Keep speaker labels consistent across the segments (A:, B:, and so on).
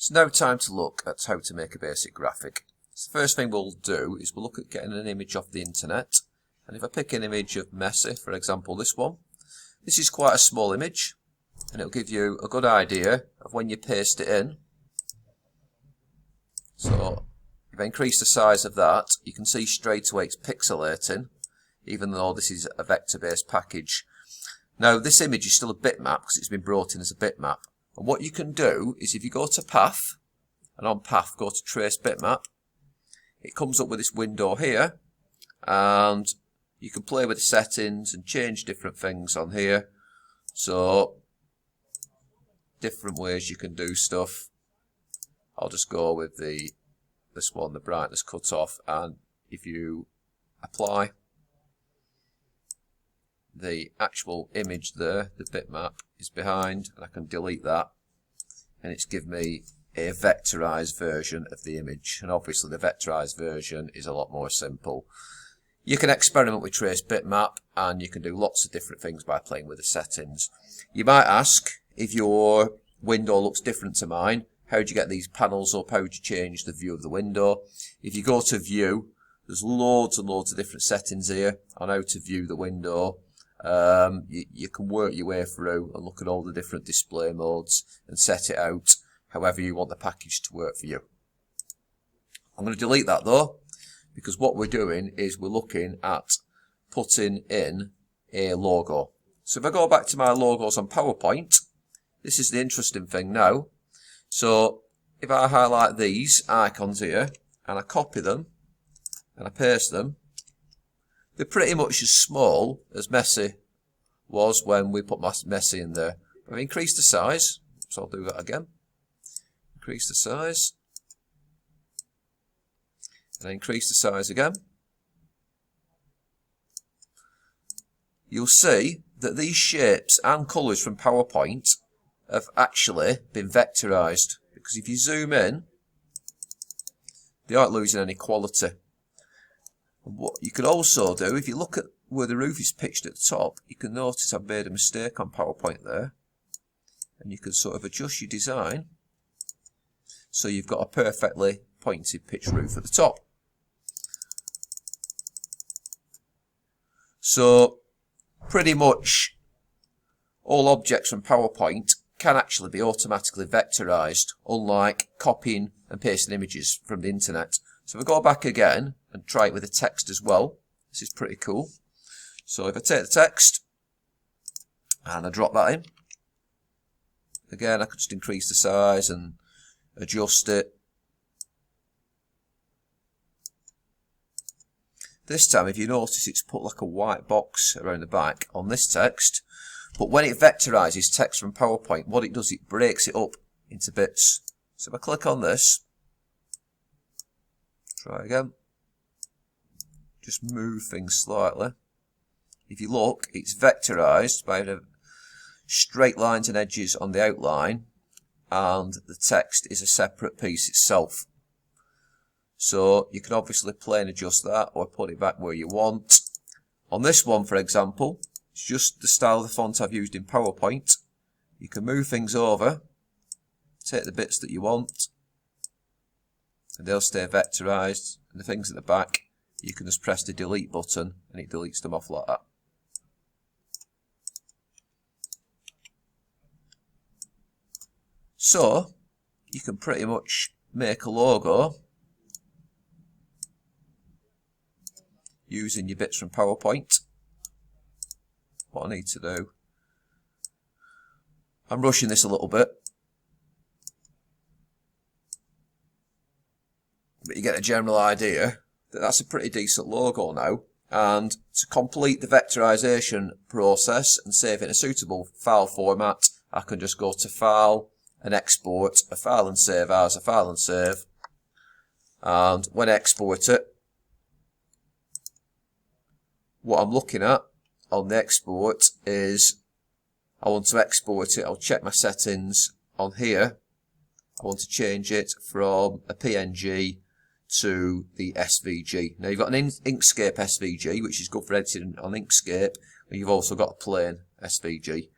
A: So now time to look at how to make a basic graphic. So the first thing we'll do is we'll look at getting an image off the internet. And if I pick an image of Messi, for example this one, this is quite a small image and it'll give you a good idea of when you paste it in. So if I increase the size of that, you can see straight away it's pixelating, even though this is a vector-based package. Now this image is still a bitmap because it's been brought in as a bitmap. And what you can do is if you go to Path, and on Path go to Trace Bitmap, it comes up with this window here, and you can play with the settings and change different things on here. So, different ways you can do stuff. I'll just go with this one, the brightness cut off, and if you apply the actual image there, the bitmap is behind, and I can delete that, and it's given me a vectorized version of the image. And obviously the vectorized version is a lot more simple. You can experiment with Trace Bitmap, and you can do lots of different things by playing with the settings. You might ask, if your window looks different to mine, how do you get these panels up? How do you change the view of the window? If you go to View, there's loads and loads of different settings here on how to view the window. You can work your way through and look at all the different display modes and set it out however you want the package to work for you. I'm going to delete that though, because what we're doing is we're looking at putting in a logo. So if I go back to my logos on PowerPoint, this is the interesting thing now. So if I highlight these icons here and I copy them and I paste them, they're pretty much as small as Messi was when we put Messi in there. I've increased the size, so I'll do that again. Increase the size. And increase the size again. You'll see that these shapes and colours from PowerPoint have actually been vectorized, because if you zoom in, they aren't losing any quality. And what you can also do, if you look at where the roof is pitched at the top, you can notice I've made a mistake on PowerPoint there, and you can sort of adjust your design so you've got a perfectly pointed pitch roof at the top. So pretty much all objects from PowerPoint can actually be automatically vectorized, unlike copying and pasting images from the internet. So if I go back again and try it with the text as well, this is pretty cool. So if I take the text and I drop that in, again I could just increase the size and adjust it. This time, if you notice, it's put like a white box around the back on this text. But when it vectorizes text from PowerPoint, what it does, it breaks it up into bits. So if I click on this, try again, just move things slightly. If you look, it's vectorized by the straight lines and edges on the outline, and the text is a separate piece itself. So you can obviously play and adjust that or put it back where you want. On this one, for example, it's just the style of the font I've used in PowerPoint. You can move things over, take the bits that you want, and they'll stay vectorized. And the things at the back, you can just press the delete button and it deletes them off like that. So you can pretty much make a logo using your bits from PowerPoint. What I need to do, I'm rushing this a little bit, but you get a general idea that that's a pretty decent logo now. And to complete the vectorization process and save it in a suitable file format, I can just go to File and Export, a file and save as, a file and save. And when I export it, what I'm looking at on the export is, I want to export it, I'll check my settings on here. I want to change it from a PNG to the SVG. Now you've got an Inkscape SVG, which is good for editing on Inkscape, and you've also got a plain SVG.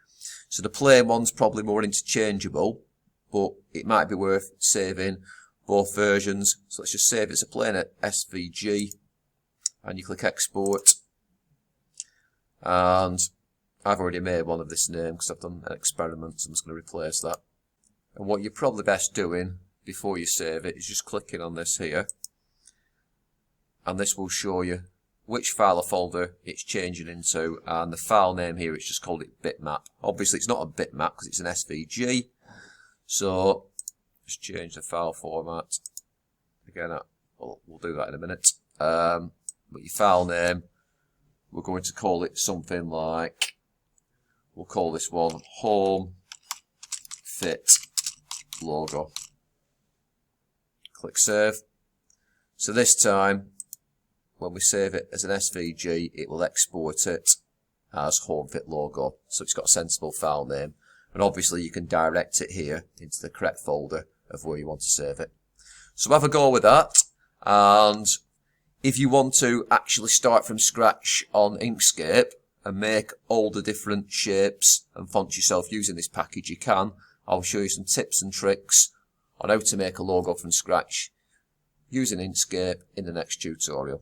A: So the plain one's probably more interchangeable, but it might be worth saving both versions. So let's just save it as a plain SVG, and you click export. And I've already made one of this name because I've done an experiment, so I'm just going to replace that. And what you're probably best doing before you save it is just clicking on this here, and this will show you which file or folder it's changing into, and the file name here, it's just called it bitmap. Obviously it's not a bitmap because it's an SVG, so just change the file format. Again, we'll do that in a minute. But your file name, we're going to call it something like, we'll call this one Home Fit Logo. Click save. So this time, when we save it as an SVG, it will export it as Home Fit Logo. So it's got a sensible file name. And obviously you can direct it here into the correct folder of where you want to save it. So have a go with that. And if you want to actually start from scratch on Inkscape and make all the different shapes and fonts yourself using this package, you can. I'll show you some tips and tricks on how to make a logo from scratch using Inkscape in the next tutorial.